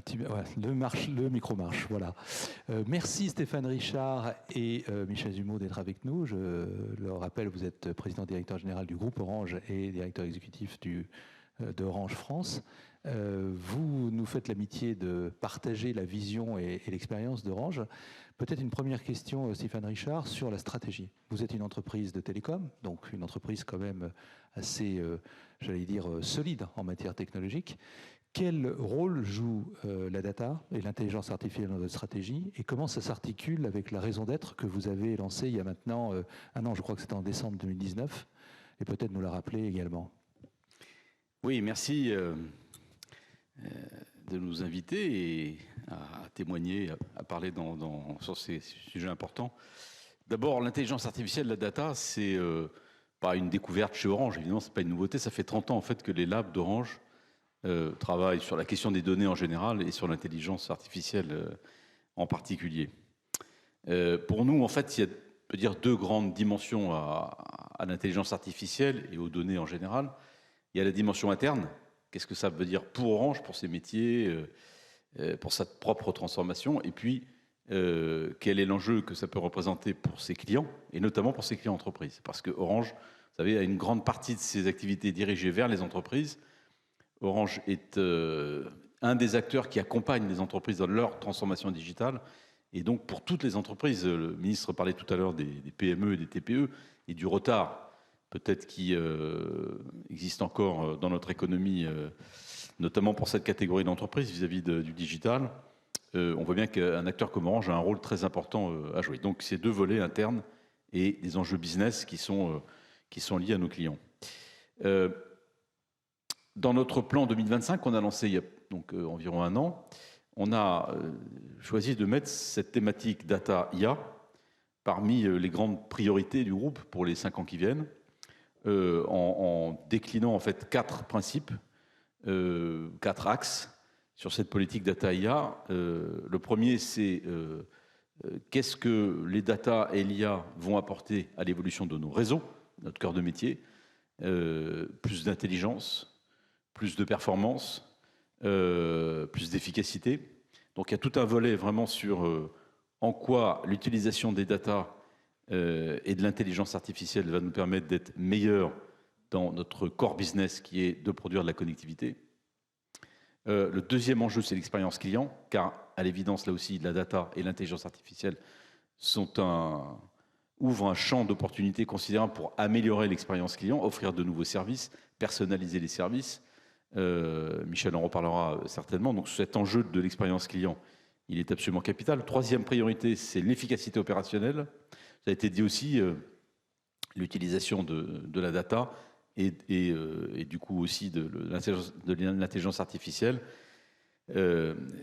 petit, voilà, le micro marche, voilà. Merci Stéphane Richard et Michel Zumeau d'être avec nous. Je le rappelle, vous êtes président-directeur général du groupe Orange et directeur exécutif d'Orange France. Vous nous faites l'amitié de partager la vision et l'expérience d'Orange. Peut-être une première question, Stéphane Richard, sur la stratégie. Vous êtes une entreprise de télécom, donc une entreprise quand même assez, j'allais dire, solide en matière technologique. Quel rôle joue la data et l'intelligence artificielle dans votre stratégie et comment ça s'articule avec la raison d'être que vous avez lancée il y a maintenant un an, je crois que c'était en décembre 2019, et peut-être nous la rappeler également. Oui, merci de nous inviter et à témoigner, à parler sur ces sujets importants. D'abord, l'intelligence artificielle, la data, c'est pas une découverte chez Orange, évidemment, c'est pas une nouveauté. Ça fait 30 ans en fait que les labs d'Orange travaillent sur la question des données en général et sur l'intelligence artificielle en particulier. Pour nous, en fait, il y a, on peut dire, deux grandes dimensions à l'intelligence artificielle et aux données en général. Il y a la dimension interne. Qu'est-ce que ça veut dire pour Orange, pour ses métiers, pour sa propre transformation? Et puis, quel est l'enjeu que ça peut représenter pour ses clients, et notamment pour ses clients entreprises? Parce que Orange, vous savez, a une grande partie de ses activités dirigées vers les entreprises. Orange est un des acteurs qui accompagne les entreprises dans leur transformation digitale. Et donc, pour toutes les entreprises, le ministre parlait tout à l'heure des PME et des TPE et du retard peut-être qui existe encore dans notre économie, notamment pour cette catégorie d'entreprises vis-à-vis du digital. On voit bien qu'un acteur comme Orange a un rôle très important à jouer. Donc, ces deux volets internes et des enjeux business qui sont liés à nos clients. Dans notre plan 2025 qu'on a lancé il y a donc environ un an, on a choisi de mettre cette thématique data IA parmi les grandes priorités du groupe pour les 5 ans qui viennent, en déclinant en fait 4 principes, 4 axes sur cette politique data IA. Le premier, c'est qu'est-ce que les data et l'IA vont apporter à l'évolution de nos réseaux, notre cœur de métier, plus d'intelligence, plus de performance, plus d'efficacité. Donc il y a tout un volet vraiment sur en quoi l'utilisation des data et de l'intelligence artificielle va nous permettre d'être meilleurs dans notre core business qui est de produire de la connectivité. Le deuxième enjeu, c'est l'expérience client, car à l'évidence, là aussi, la data et l'intelligence artificielle ouvrent un champ d'opportunités considérable pour améliorer l'expérience client, offrir de nouveaux services, personnaliser les services. Michel en reparlera certainement. Donc cet enjeu de l'expérience client, il est absolument capital. Troisième priorité, c'est l'efficacité opérationnelle. Ça a été dit aussi, l'utilisation de la data et du coup aussi de l'intelligence artificielle.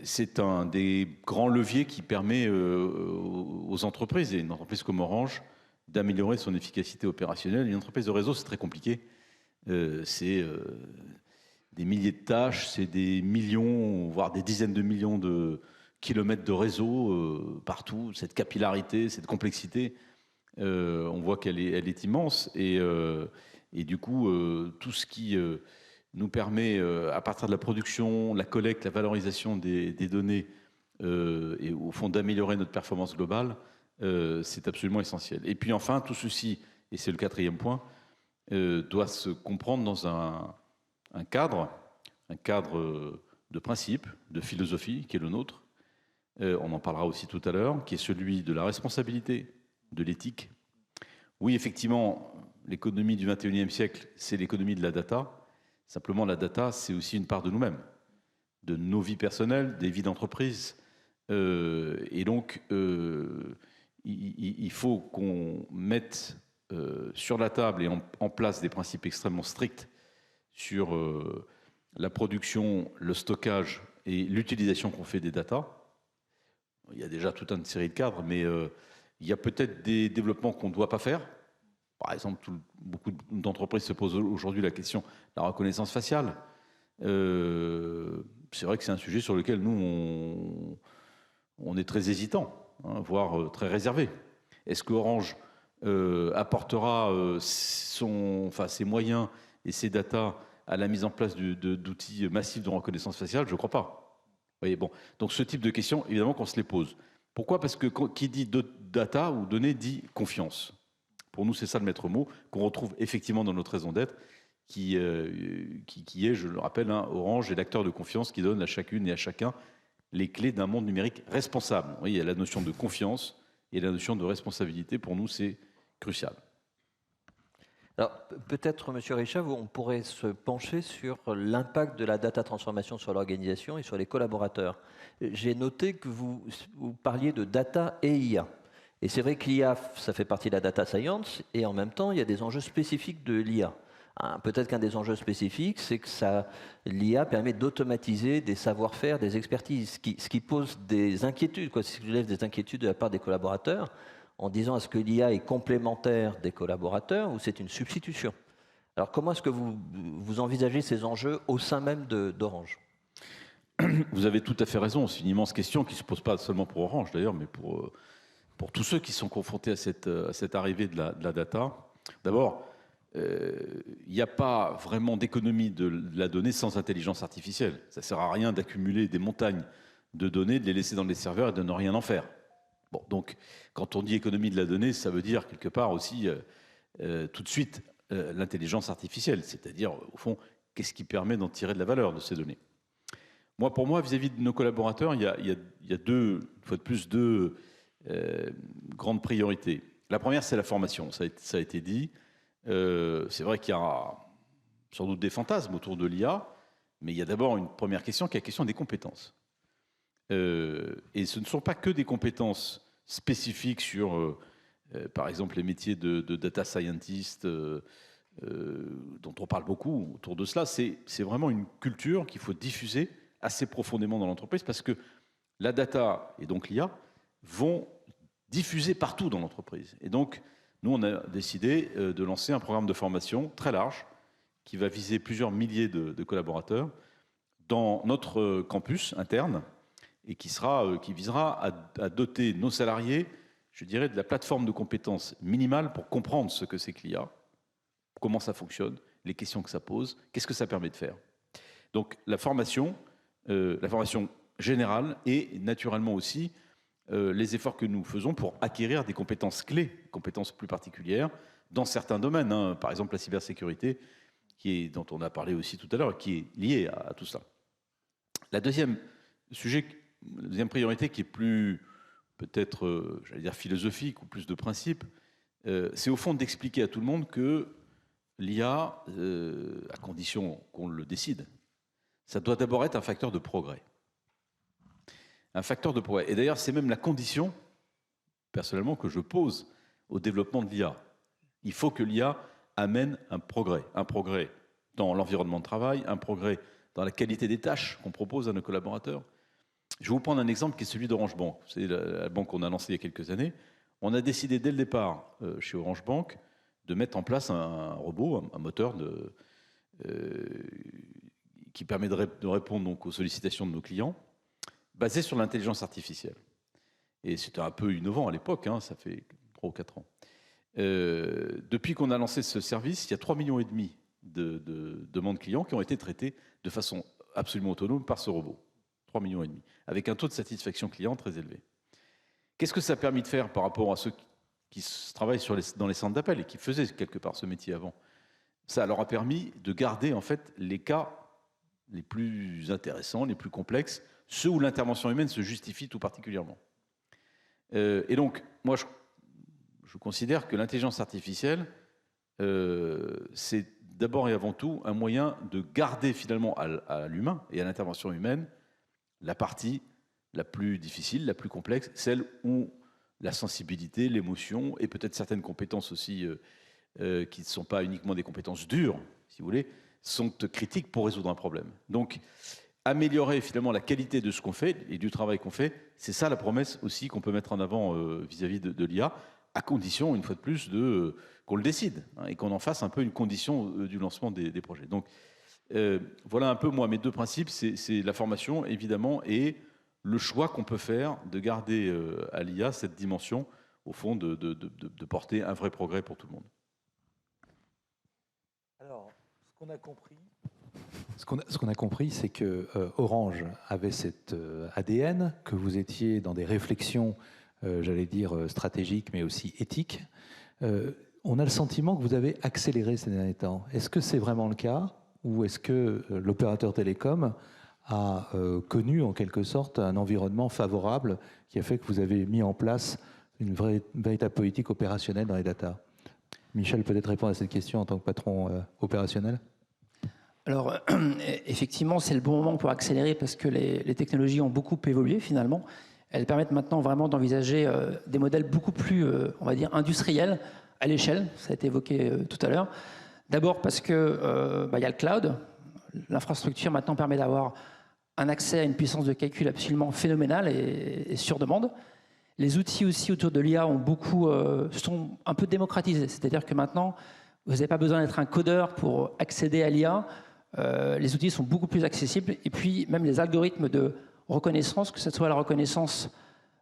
C'est un des grands leviers qui permet aux entreprises, et une entreprise comme Orange, d'améliorer son efficacité opérationnelle. Une entreprise de réseau, c'est très compliqué. C'est des milliers de tâches, c'est des millions, voire des dizaines de millions de kilomètres de réseau partout. Cette capillarité, cette complexité, on voit qu'elle est immense. Et du coup, tout ce qui nous permet, à partir de la production, la collecte, la valorisation des données, et au fond d'améliorer notre performance globale, c'est absolument essentiel. Et puis enfin, tout ceci, et c'est le quatrième point, doit se comprendre dans un cadre de principe, de philosophie qui est le nôtre. On en parlera aussi tout à l'heure, qui est celui de la responsabilité, de l'éthique. Oui, effectivement, l'économie du 21e siècle, c'est l'économie de la data. Simplement, la data, c'est aussi une part de nous-mêmes, de nos vies personnelles, des vies d'entreprise. Et donc, il faut qu'on mette sur la table et en place des principes extrêmement stricts sur la production, le stockage et l'utilisation qu'on fait des datas. Il y a déjà toute une série de cadres, mais il y a peut-être des développements qu'on ne doit pas faire. Par exemple, beaucoup d'entreprises se posent aujourd'hui la question de la reconnaissance faciale. C'est vrai que c'est un sujet sur lequel nous, on est très hésitant, hein, voire très réservé. Est-ce qu'Orange apportera ses moyens et ses datas à la mise en place d'outils massifs de reconnaissance faciale? Je ne crois pas. voyez, bon. Donc ce type de questions, évidemment qu'on se les pose. Pourquoi? Parce que qui dit data ou données dit confiance. Pour nous, c'est ça le maître mot, qu'on retrouve effectivement dans notre raison d'être, qui est, je le rappelle, Orange est l'acteur de confiance qui donne à chacune et à chacun les clés d'un monde numérique responsable. Vous voyez, il y a la notion de confiance et la notion de responsabilité. Pour nous, c'est crucial. Alors, peut-être, Monsieur Richard, on pourrait se pencher sur l'impact de la data transformation sur l'organisation et sur les collaborateurs. J'ai noté que vous parliez de data et IA. Et c'est vrai que l'IA, ça fait partie de la data science, et en même temps, il y a des enjeux spécifiques de l'IA. Peut-être qu'un des enjeux spécifiques, c'est que l'IA permet d'automatiser des savoir-faire, des expertises, ce qui pose des inquiétudes, ce qui soulève des inquiétudes de la part des collaborateurs, en disant est-ce que l'IA est complémentaire des collaborateurs ou c'est une substitution? Alors comment est-ce que vous envisagez ces enjeux au sein même d'Orange? Vous avez tout à fait raison, c'est une immense question qui ne se pose pas seulement pour Orange d'ailleurs, mais pour tous ceux qui sont confrontés à cette arrivée de la data. D'abord, il n'y a pas vraiment d'économie de la donnée sans intelligence artificielle. Ça ne sert à rien d'accumuler des montagnes de données, de les laisser dans les serveurs et de ne rien en faire. Bon, donc, quand on dit économie de la donnée, ça veut dire quelque part aussi tout de suite l'intelligence artificielle, c'est-à-dire, au fond, qu'est-ce qui permet d'en tirer de la valeur de ces données. Pour moi, vis-à-vis de nos collaborateurs, il y a deux, une fois de plus, deux grandes priorités. La première, c'est la formation, ça a été dit. C'est vrai qu'il y a sans doute des fantasmes autour de l'IA, mais il y a d'abord une première question qui est la question des compétences. Et ce ne sont pas que des compétences spécifiques sur, par exemple, les métiers de data scientist, dont on parle beaucoup autour de cela. C'est vraiment une culture qu'il faut diffuser assez profondément dans l'entreprise parce que la data et donc l'IA vont diffuser partout dans l'entreprise. Et donc, nous, on a décidé de lancer un programme de formation très large qui va viser plusieurs milliers de collaborateurs dans notre campus interne et qui visera à doter nos salariés, je dirais, de la plateforme de compétences minimale pour comprendre ce que c'est que l'IA, comment ça fonctionne, les questions que ça pose, qu'est-ce que ça permet de faire. Donc la formation générale et naturellement aussi les efforts que nous faisons pour acquérir des compétences clés, compétences plus particulières dans certains domaines, par exemple la cybersécurité, dont on a parlé aussi tout à l'heure, qui est liée à tout cela. La deuxième priorité qui est plus peut-être, j'allais dire philosophique ou plus de principe, c'est au fond d'expliquer à tout le monde que l'IA, à condition qu'on le décide, ça doit d'abord être un facteur de progrès. Un facteur de progrès. Et d'ailleurs, c'est même la condition, personnellement, que je pose au développement de l'IA. Il faut que l'IA amène un progrès dans l'environnement de travail, un progrès dans la qualité des tâches qu'on propose à nos collaborateurs. Je vais vous prendre un exemple qui est celui d'Orange Bank. C'est la banque qu'on a lancée il y a quelques années. On a décidé dès le départ, chez Orange Bank, de mettre en place un robot, un moteur qui permet de répondre donc aux sollicitations de nos clients, basé sur l'intelligence artificielle. Et c'était un peu innovant à l'époque, ça fait 3 ou 4 ans. Depuis qu'on a lancé ce service, il y a 3,5 millions de demandes clients qui ont été traitées de façon absolument autonome par ce robot. 3,5 millions, avec un taux de satisfaction client très élevé. Qu'est-ce que ça a permis de faire par rapport à ceux qui travaillent dans les centres d'appel et qui faisaient quelque part ce métier avant? Ça leur a permis de garder en fait les cas les plus intéressants, les plus complexes, ceux où l'intervention humaine se justifie tout particulièrement. Et donc, moi, je considère que l'intelligence artificielle, c'est d'abord et avant tout un moyen de garder finalement à l'humain et à l'intervention humaine la partie la plus difficile, la plus complexe, celle où la sensibilité, l'émotion et peut-être certaines compétences aussi qui ne sont pas uniquement des compétences dures, si vous voulez, sont critiques pour résoudre un problème. Donc, améliorer finalement la qualité de ce qu'on fait et du travail qu'on fait, c'est ça la promesse aussi qu'on peut mettre en avant vis-à-vis de l'IA, à condition, une fois de plus, qu'on le décide et qu'on en fasse un peu une condition du lancement des projets. Donc, voilà un peu, moi, mes deux principes, c'est la formation, évidemment, et le choix qu'on peut faire de garder à l'IA cette dimension, au fond, de porter un vrai progrès pour tout le monde. Alors, ce qu'on a compris, Ce qu'on a compris, c'est que Orange avait cet ADN, que vous étiez dans des réflexions, j'allais dire, stratégiques, mais aussi éthiques. On a le sentiment que vous avez accéléré ces derniers temps. Est-ce que c'est vraiment le cas, ou est-ce que l'opérateur télécom a connu en quelque sorte un environnement favorable qui a fait que vous avez mis en place une véritable politique opérationnelle dans les data? Michel, peut-être répondre à cette question en tant que patron opérationnel. Alors, effectivement, c'est le bon moment pour accélérer parce que les technologies ont beaucoup évolué finalement. Elles permettent maintenant vraiment d'envisager des modèles beaucoup plus, on va dire, industriels à l'échelle. Ça a été évoqué tout à l'heure. D'abord parce que y a le cloud. L'infrastructure maintenant permet d'avoir un accès à une puissance de calcul absolument phénoménale et sur demande. Les outils aussi autour de l'IA sont un peu démocratisés. C'est-à-dire que maintenant, vous n'avez pas besoin d'être un codeur pour accéder à l'IA. Les outils sont beaucoup plus accessibles. Et puis, même les algorithmes de reconnaissance, que ce soit la reconnaissance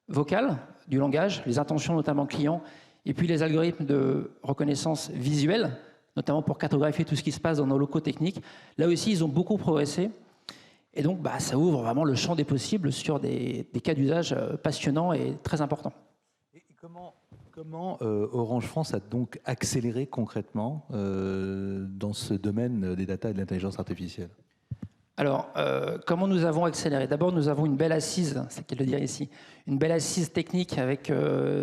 vocale du langage, les intentions notamment clients, et puis les algorithmes de reconnaissance visuelle, notamment pour cartographier tout ce qui se passe dans nos locaux techniques. Là aussi, ils ont beaucoup progressé. Et donc, ça ouvre vraiment le champ des possibles sur des cas d'usage passionnants et très importants. Et comment Orange France a donc accéléré concrètement dans ce domaine des data et de l'intelligence artificielle? Alors, comment nous avons accéléré? D'abord, nous avons une belle assise, c'est qu'il le dire ici, une belle assise technique avec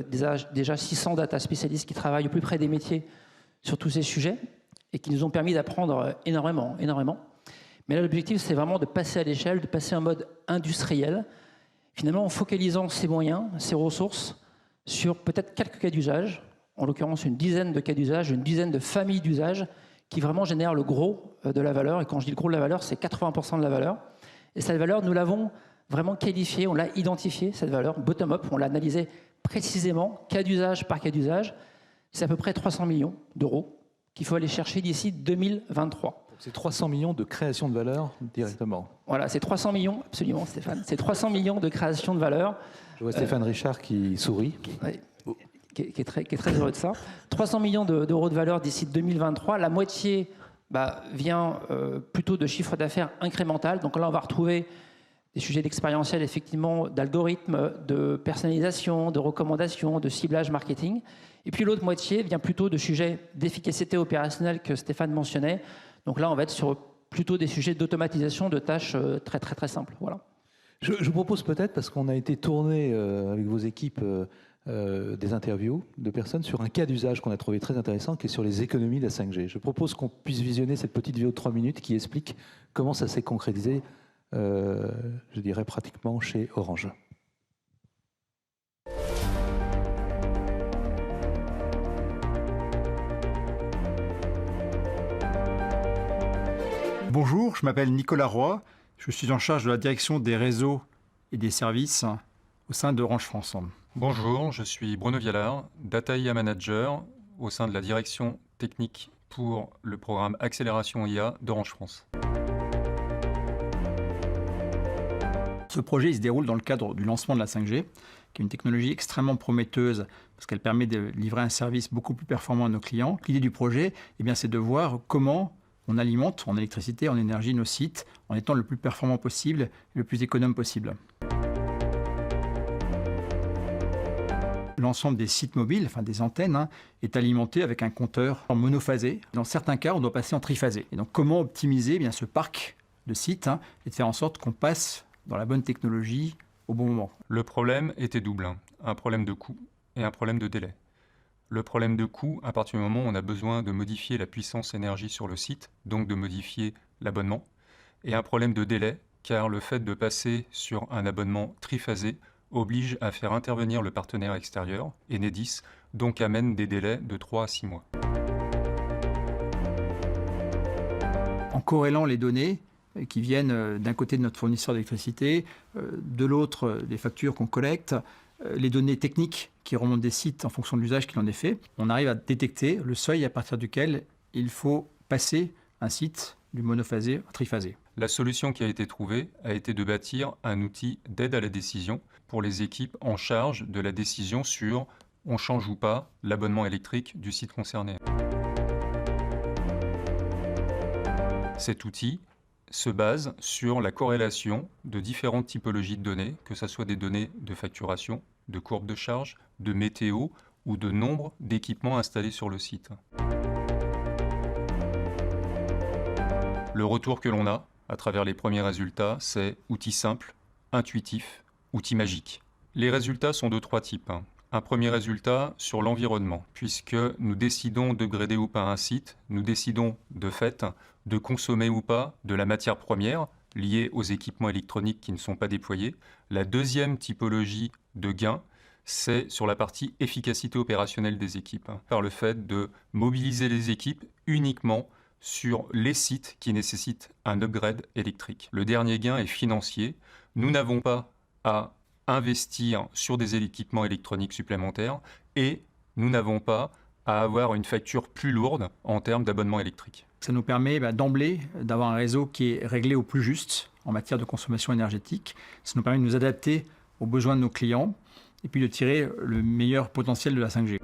déjà 600 data spécialistes qui travaillent au plus près des métiers sur tous ces sujets et qui nous ont permis d'apprendre énormément. Mais là, l'objectif, c'est vraiment de passer à l'échelle, de passer en mode industriel, finalement en focalisant ses moyens, ses ressources sur peut-être quelques cas d'usage, en l'occurrence une dizaine de cas d'usage, une dizaine de familles d'usage qui vraiment génèrent le gros de la valeur. Et quand je dis le gros de la valeur, c'est 80% de la valeur. Et cette valeur, nous l'avons vraiment qualifiée, on l'a identifiée, cette valeur, bottom-up, on l'a analysée précisément, cas d'usage par cas d'usage. C'est à peu près 300 millions d'euros qu'il faut aller chercher d'ici 2023. C'est 300 millions de création de valeur directement. Voilà, c'est 300 millions, absolument Stéphane, c'est 300 millions de création de valeur. Je vois Stéphane Richard qui sourit. Qui est très heureux de ça. 300 millions d'euros de valeur d'ici 2023. La moitié vient plutôt de chiffre d'affaires incrémental. Donc là, on va retrouver des sujets d'expérientiel, effectivement, d'algorithmes, de personnalisation, de recommandations, de ciblage marketing. Et puis l'autre moitié vient plutôt de sujets d'efficacité opérationnelle que Stéphane mentionnait. Donc là, on va être sur plutôt des sujets d'automatisation de tâches très, très, très simples. Voilà. Je vous propose peut-être, parce qu'on a été tourné avec vos équipes des interviews de personnes sur un cas d'usage qu'on a trouvé très intéressant, qui est sur les économies de la 5G. Je propose qu'on puisse visionner cette petite vidéo de 3 minutes qui explique comment ça s'est concrétisé, je dirais pratiquement chez Orange. Bonjour, je m'appelle Nicolas Roy, je suis en charge de la direction des réseaux et des services au sein d'Orange France. Bonjour, je suis Bruno Vialard, Data IA Manager au sein de la direction technique pour le programme Accélération IA d'Orange France. Ce projet il se déroule dans le cadre du lancement de la 5G, qui est une technologie extrêmement prometteuse parce qu'elle permet de livrer un service beaucoup plus performant à nos clients. L'idée du projet, c'est de voir comment on alimente en électricité, en énergie nos sites en étant le plus performant possible et le plus économe possible. L'ensemble des sites mobiles, des antennes, est alimenté avec un compteur en monophasé. Dans certains cas, on doit passer en triphasé. Et donc, comment optimiser ce parc de sites et de faire en sorte qu'on passe dans la bonne technologie au bon moment. Le problème était double, un problème de coût et un problème de délai. Le problème de coût, à partir du moment où on a besoin de modifier la puissance énergie sur le site, donc de modifier l'abonnement, et un problème de délai, car le fait de passer sur un abonnement triphasé oblige à faire intervenir le partenaire extérieur, Enedis, donc amène des délais de 3 à 6 mois. En corrélant les données qui viennent d'un côté de notre fournisseur d'électricité, de l'autre des factures qu'on collecte, les données techniques qui remontent des sites en fonction de l'usage qu'il en est fait, on arrive à détecter le seuil à partir duquel il faut passer un site du monophasé au triphasé. La solution qui a été trouvée a été de bâtir un outil d'aide à la décision pour les équipes en charge de la décision sur on change ou pas l'abonnement électrique du site concerné. Cet outil se base sur la corrélation de différentes typologies de données, que ce soit des données de facturation, de courbe de charge, de météo ou de nombre d'équipements installés sur le site. Le retour que l'on a à travers les premiers résultats, c'est outil simple, intuitif, outil magique. Les résultats sont de 3 types. Un premier résultat sur l'environnement, puisque nous décidons d'upgrader ou pas un site, nous décidons de fait de consommer ou pas de la matière première liée aux équipements électroniques qui ne sont pas déployés. La deuxième typologie de gain, c'est sur la partie efficacité opérationnelle des équipes, par le fait de mobiliser les équipes uniquement sur les sites qui nécessitent un upgrade électrique. Le dernier gain est financier. Nous n'avons pas à investir sur des équipements électroniques supplémentaires et nous n'avons pas à avoir une facture plus lourde en termes d'abonnement électrique. Ça nous permet d'emblée d'avoir un réseau qui est réglé au plus juste en matière de consommation énergétique. Ça nous permet de nous adapter aux besoins de nos clients et puis de tirer le meilleur potentiel de la 5G.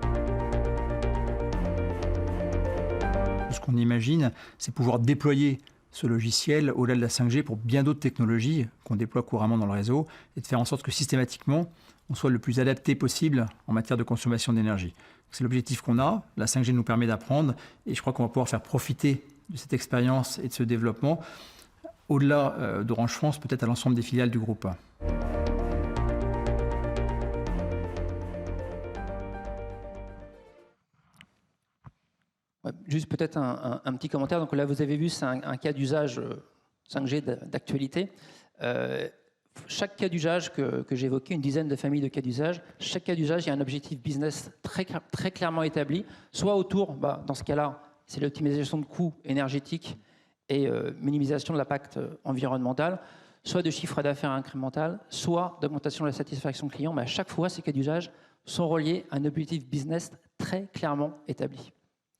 Ce qu'on imagine, c'est pouvoir déployer ce logiciel au-delà de la 5G pour bien d'autres technologies qu'on déploie couramment dans le réseau et de faire en sorte que systématiquement, on soit le plus adapté possible en matière de consommation d'énergie. C'est l'objectif qu'on a. La 5G nous permet d'apprendre et je crois qu'on va pouvoir faire profiter de cette expérience et de ce développement au-delà d'Orange France, peut-être à l'ensemble des filiales du groupe. Juste peut-être un petit commentaire. Donc là, vous avez vu, c'est un cas d'usage 5G d'actualité. Chaque cas d'usage que j'évoquais, une dizaine de familles de cas d'usage, chaque cas d'usage, il y a un objectif business très clairement établi, soit autour, dans ce cas-là, c'est l'optimisation de coûts énergétiques et minimisation de l'impact environnemental, soit de chiffre d'affaires incrémental, soit d'augmentation de la satisfaction client. Mais à chaque fois, ces cas d'usage sont reliés à un objectif business très clairement établi.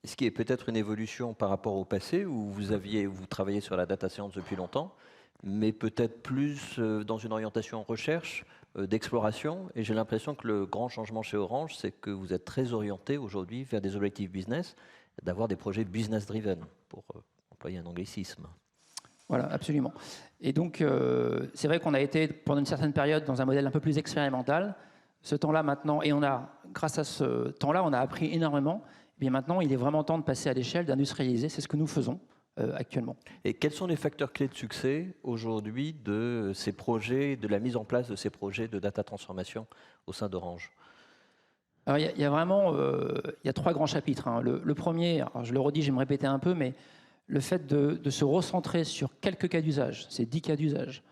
Ce qui est peut-être une évolution par rapport au passé, où vous travaillez sur la data science depuis longtemps, mais peut-être plus dans une orientation recherche, d'exploration. Et j'ai l'impression que le grand changement chez Orange, c'est que vous êtes très orienté aujourd'hui vers des objectifs business, d'avoir des projets business-driven, pour employer un anglicisme. Voilà, absolument. Et donc, c'est vrai qu'on a été, pendant une certaine période, dans un modèle un peu plus expérimental. Ce temps-là, maintenant, et grâce à ce temps-là, on a appris énormément. Et bien maintenant, il est vraiment temps de passer à l'échelle, d'industrialiser. C'est ce que nous faisons actuellement. Et quels sont les facteurs clés de succès aujourd'hui de ces projets, de la mise en place de ces projets de data transformation au sein d'Orange ? Alors, il y a vraiment il y a 3 grands chapitres. Hein. Le premier, alors je le redis, je vais me répéter un peu, mais le fait de se recentrer sur quelques cas d'usage, c'est 10 cas d'usage,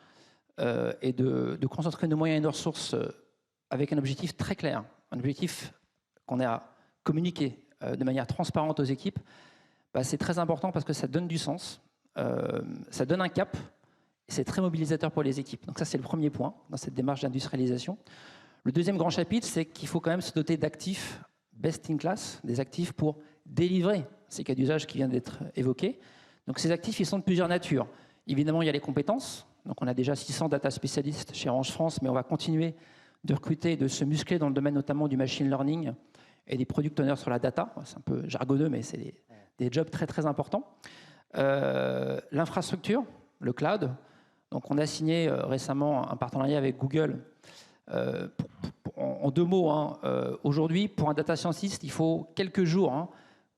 et de concentrer nos moyens et nos ressources avec un objectif très clair, un objectif qu'on a communiqué de manière transparente aux équipes, c'est très important parce que ça donne du sens, ça donne un cap, et c'est très mobilisateur pour les équipes. Donc ça, c'est le premier point dans cette démarche d'industrialisation. Le deuxième grand chapitre, c'est qu'il faut quand même se doter d'actifs best in class, des actifs pour délivrer ces cas d'usage qui viennent d'être évoqués. Donc ces actifs, ils sont de plusieurs natures. Évidemment, il y a les compétences. Donc on a déjà 600 data spécialistes chez Orange France, mais on va continuer de recruter, de se muscler dans le domaine notamment du machine learning et des product owners sur la data. C'est un peu jargonneux, mais c'est des jobs très très importants. L'infrastructure, le cloud. Donc on a signé récemment un partenariat avec Google. En 2 mots, aujourd'hui, pour un data scientist, il faut quelques jours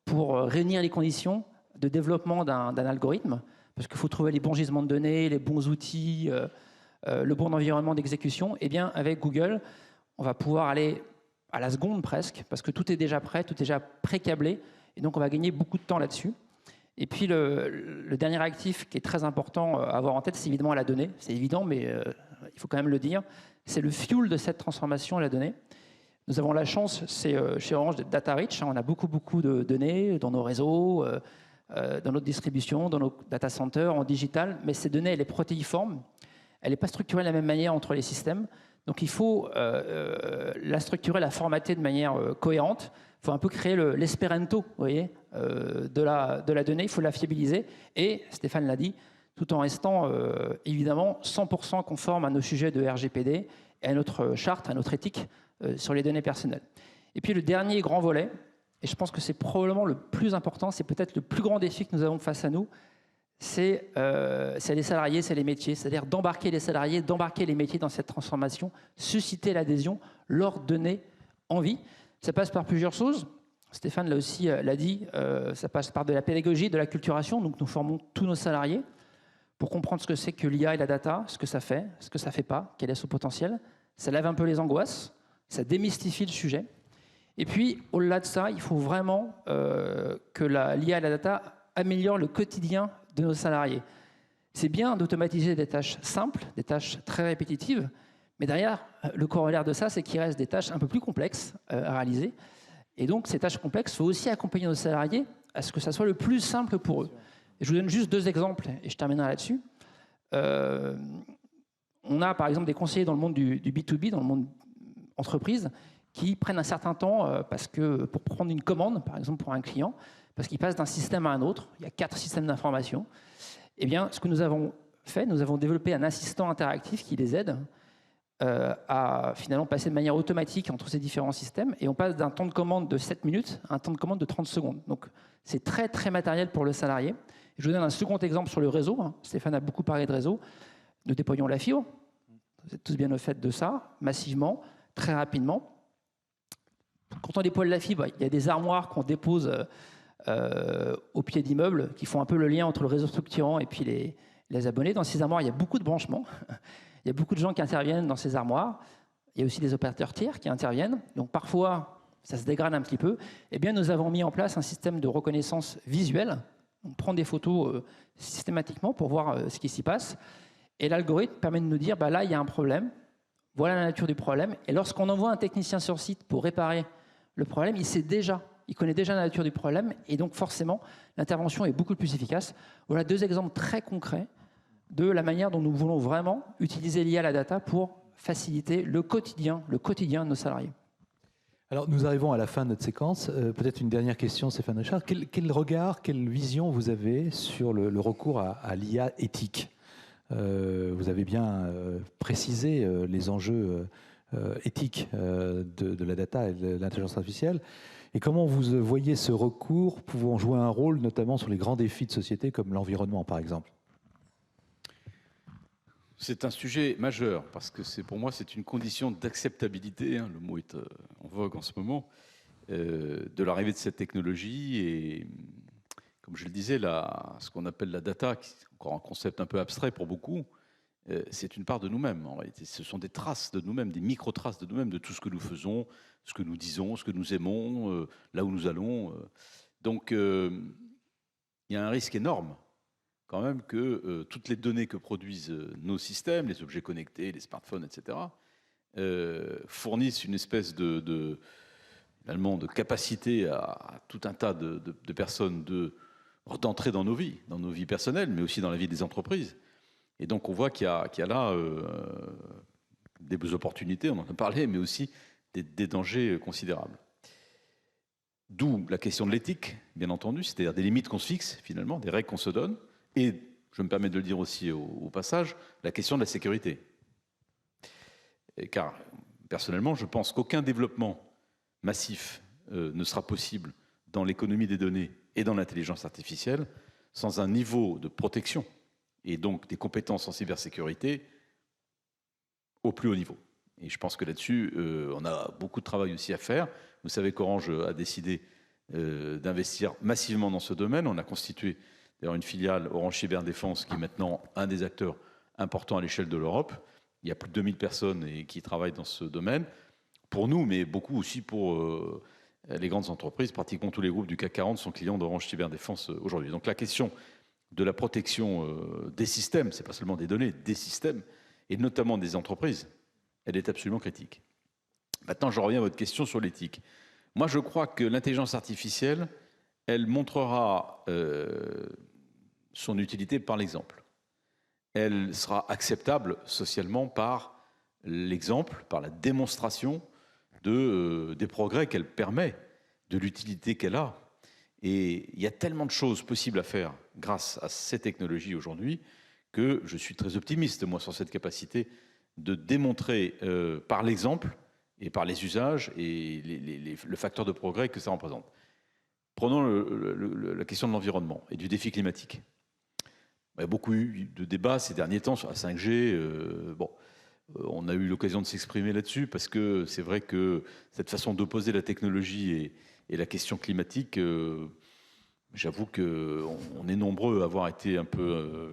pour réunir les conditions de développement d'un algorithme, parce qu'il faut trouver les bons gisements de données, les bons outils, le bon environnement d'exécution. Et bien, avec Google, on va pouvoir aller à la seconde presque, parce que tout est déjà prêt, tout est déjà pré-câblé, et donc on va gagner beaucoup de temps là-dessus. Et puis le dernier actif qui est très important à avoir en tête, c'est évidemment la donnée. C'est évident, mais il faut quand même le dire. C'est le fuel de cette transformation, la donnée. Nous avons la chance, c'est chez Orange, d'être data rich. On a beaucoup de données dans nos réseaux, dans notre distribution, dans nos data centers, en digital. Mais ces données, elle est protéiforme. Elle n'est pas structurée de la même manière entre les systèmes. Donc il faut la structurer, la formater de manière cohérente. Il faut un peu créer l'espéranto, vous voyez, de la donnée. Il faut la fiabiliser. Et, Stéphane l'a dit, tout en restant évidemment 100% conforme à nos sujets de RGPD et à notre charte, à notre éthique sur les données personnelles. Et puis le dernier grand volet, et je pense que c'est probablement le plus important, c'est peut-être le plus grand défi que nous avons face à nous, c'est les salariés, c'est les métiers. C'est-à-dire d'embarquer les salariés, d'embarquer les métiers dans cette transformation, susciter l'adhésion, leur donner envie. Ça passe par plusieurs choses. Stéphane l'a aussi l'a dit, ça passe par de la pédagogie, de la culturation. Donc nous formons tous nos salariés pour comprendre ce que c'est que l'IA et la data, ce que ça fait pas, quel est son potentiel. Ça lève un peu les angoisses, ça démystifie le sujet. Et puis, au-delà de ça, il faut vraiment que l'IA et la data améliorent le quotidien de nos salariés. C'est bien d'automatiser des tâches simples, des tâches très répétitives, mais derrière, le corollaire de ça, c'est qu'il reste des tâches un peu plus complexes à réaliser. Et donc, ces tâches complexes, il faut aussi accompagner nos salariés à ce que ça soit le plus simple pour eux. Et je vous donne juste 2 exemples, et je terminerai là-dessus. On a, par exemple, des conseillers dans le monde du B2B, dans le monde entreprise, qui prennent un certain temps pour prendre une commande, par exemple pour un client, parce qu'ils passent d'un système à un autre. Il y a 4 systèmes d'information. Eh bien, ce que nous avons fait, nous avons développé un assistant interactif qui les aide à finalement passer de manière automatique entre ces différents systèmes. Et on passe d'un temps de commande de 7 minutes à un temps de commande de 30 secondes. Donc, c'est très, très matériel pour le salarié. Je vous donne un second exemple sur le réseau. Stéphane a beaucoup parlé de réseau. Nous déployons la fibre. Vous êtes tous bien au fait de ça, massivement, très rapidement. Quand on déploie la fibre, il y a des armoires qu'on dépose au pied d'immeubles qui font un peu le lien entre le réseau structurant et puis les abonnés. Dans ces armoires, il y a beaucoup de branchements. Il y a beaucoup de gens qui interviennent dans ces armoires. Il y a aussi des opérateurs tiers qui interviennent. Donc parfois, ça se dégrade un petit peu. Eh bien, nous avons mis en place un système de reconnaissance visuelle. On prend des photos systématiquement pour voir ce qui s'y passe. Et l'algorithme permet de nous dire, là, il y a un problème. Voilà la nature du problème. Et lorsqu'on envoie un technicien sur site pour réparer le problème, il connaît déjà la nature du problème. Et donc, forcément, l'intervention est beaucoup plus efficace. Voilà 2 exemples très concrets de la manière dont nous voulons vraiment utiliser l'IA, la data, pour faciliter le quotidien de nos salariés. Alors, nous arrivons à la fin de notre séquence. Peut-être une dernière question, Stéphane Richard. Quel regard, quelle vision vous avez sur le recours à l'IA éthique ? Vous avez bien précisé les enjeux éthiques de la data et de l'intelligence artificielle. Et comment vous voyez ce recours pouvant jouer un rôle, notamment sur les grands défis de société comme l'environnement, par exemple ? C'est un sujet majeur, parce que pour moi, c'est une condition d'acceptabilité, le mot est en vogue en ce moment, de l'arrivée de cette technologie. Et comme je le disais, ce qu'on appelle la data, qui est encore un concept un peu abstrait pour beaucoup, c'est une part de nous-mêmes. En réalité, ce sont des traces de nous-mêmes, des micro-traces de nous-mêmes, de tout ce que nous faisons, ce que nous disons, ce que nous aimons, là où nous allons. Donc, il y a un risque énorme quand même que toutes les données que produisent nos systèmes, les objets connectés, les smartphones, etc., fournissent une espèce finalement, de capacité à tout un tas de personnes d'entrer dans nos vies personnelles, mais aussi dans la vie des entreprises. Et donc on voit qu'il y a là des opportunités, on en a parlé, mais aussi des dangers considérables. D'où la question de l'éthique, bien entendu, c'est-à-dire des limites qu'on se fixe, finalement, des règles qu'on se donne. Et, je me permets de le dire aussi au passage, la question de la sécurité. Car, personnellement, je pense qu'aucun développement massif ne sera possible dans l'économie des données et dans l'intelligence artificielle sans un niveau de protection et donc des compétences en cybersécurité au plus haut niveau. Et je pense que là-dessus, on a beaucoup de travail aussi à faire. Vous savez qu'Orange a décidé d'investir massivement dans ce domaine. On a constitué d'ailleurs une filiale Orange Cyberdéfense qui est maintenant un des acteurs importants à l'échelle de l'Europe. Il y a plus de 2000 personnes qui travaillent dans ce domaine. Pour nous, mais beaucoup aussi pour les grandes entreprises. Pratiquement tous les groupes du CAC 40 sont clients d'Orange Cyberdéfense aujourd'hui. Donc la question de la protection des systèmes, c'est pas seulement des données, des systèmes, et notamment des entreprises, elle est absolument critique. Maintenant, je reviens à votre question sur l'éthique. Moi, je crois que l'intelligence artificielle, elle montrera son utilité par l'exemple. Elle sera acceptable socialement par l'exemple, par la démonstration des progrès qu'elle permet, de l'utilité qu'elle a. Et il y a tellement de choses possibles à faire grâce à ces technologies aujourd'hui que je suis très optimiste, moi, sur cette capacité de démontrer par l'exemple et par les usages et le facteur de progrès que ça représente. Prenons la question de l'environnement et du défi climatique. Il y a beaucoup eu de débats ces derniers temps sur la 5G. On a eu l'occasion de s'exprimer là-dessus parce que c'est vrai que cette façon d'opposer la technologie et la question climatique, j'avoue qu'on est nombreux à avoir été un peu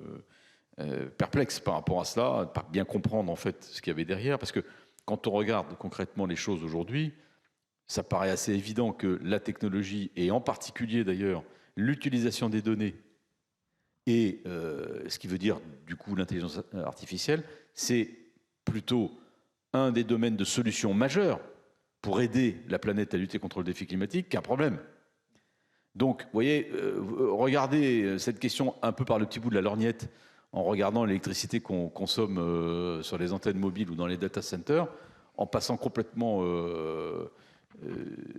perplexes par rapport à cela, à ne pas bien comprendre en fait ce qu'il y avait derrière. Parce que quand on regarde concrètement les choses aujourd'hui, ça paraît assez évident que la technologie, et en particulier d'ailleurs l'utilisation des données, et ce qui veut dire du coup l'intelligence artificielle, c'est plutôt un des domaines de solutions majeures pour aider la planète à lutter contre le défi climatique qu'un problème. Donc, vous voyez, regardez cette question un peu par le petit bout de la lorgnette, en regardant l'électricité qu'on consomme sur les antennes mobiles ou dans les data centers, en passant complètement...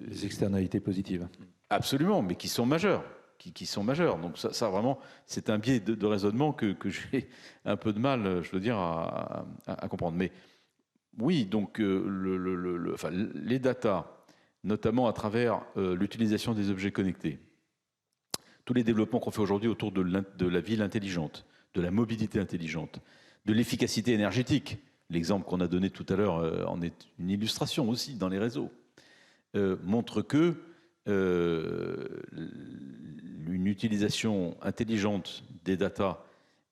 les externalités positives. Absolument, mais qui sont majeures. Qui sont majeures. Donc ça vraiment, c'est un biais de raisonnement que j'ai un peu de mal, je dois dire, à comprendre. Mais oui, donc les data, notamment à travers l'utilisation des objets connectés, tous les développements qu'on fait aujourd'hui autour de la ville intelligente, de la mobilité intelligente, de l'efficacité énergétique, l'exemple qu'on a donné tout à l'heure en est une illustration aussi dans les réseaux, montre que une utilisation intelligente des data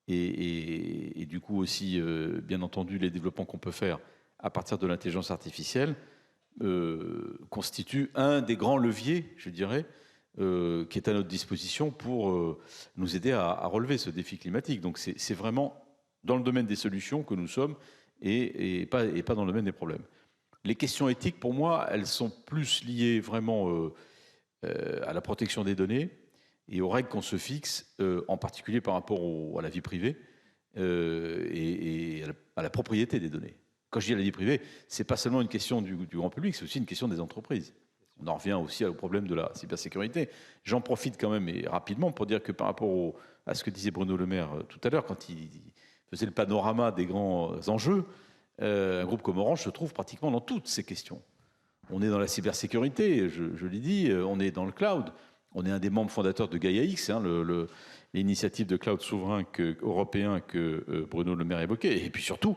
et du coup aussi, bien entendu, les développements qu'on peut faire à partir de l'intelligence artificielle constitue un des grands leviers, je dirais, qui est à notre disposition pour nous aider à relever ce défi climatique. Donc c'est vraiment dans le domaine des solutions que nous sommes et pas dans le domaine des problèmes. Les questions éthiques, pour moi, elles sont plus liées vraiment à la protection des données et aux règles qu'on se fixe, en particulier par rapport à la vie privée et à la propriété des données. Quand je dis à la vie privée, c'est pas seulement une question du grand public, c'est aussi une question des entreprises. On en revient aussi au problème de la cybersécurité. J'en profite quand même et rapidement pour dire que par rapport à ce que disait Bruno Le Maire tout à l'heure, quand il faisait le panorama des grands enjeux, un groupe comme Orange se trouve pratiquement dans toutes ces questions. On est dans la cybersécurité, je l'ai dit, on est dans le cloud, on est un des membres fondateurs de Gaia-X, l'initiative de cloud souverain européen que Bruno Le Maire évoquait, et puis surtout,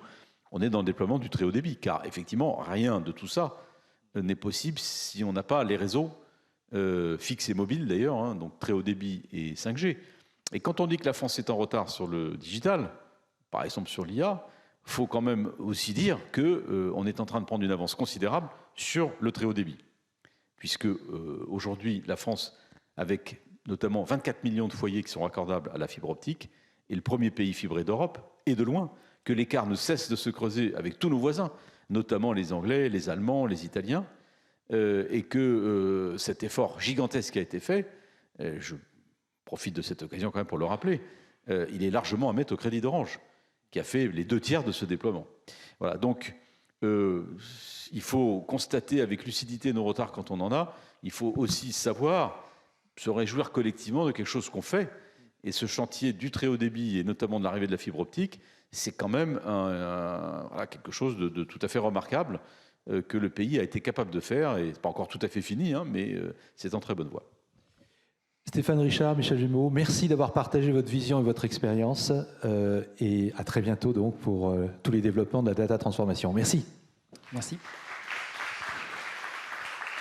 on est dans le déploiement du très haut débit, car effectivement, rien de tout ça n'est possible si on n'a pas les réseaux fixes et mobiles d'ailleurs, donc très haut débit et 5G. Et quand on dit que la France est en retard sur le digital, par exemple sur l'IA, il faut quand même aussi dire qu'on est en train de prendre une avance considérable sur le très haut débit. Puisque aujourd'hui, la France, avec notamment 24 millions de foyers qui sont raccordables à la fibre optique, est le premier pays fibré d'Europe, et de loin, que l'écart ne cesse de se creuser avec tous nos voisins, notamment les Anglais, les Allemands, les Italiens, et que cet effort gigantesque qui a été fait, je profite de cette occasion quand même pour le rappeler, il est largement à mettre au crédit d'Orange, qui a fait les 2/3 de ce déploiement. Voilà, donc il faut constater avec lucidité nos retards quand on en a. Il faut aussi savoir se réjouir collectivement de quelque chose qu'on fait. Et ce chantier du très haut débit, et notamment de l'arrivée de la fibre optique, c'est quand même quelque chose de tout à fait remarquable que le pays a été capable de faire. Et ce n'est pas encore tout à fait fini, mais c'est en très bonne voie. Stéphane Richard, Michel Jumeau, merci d'avoir partagé votre vision et votre expérience et à très bientôt donc pour tous les développements de la data transformation. Merci. Merci.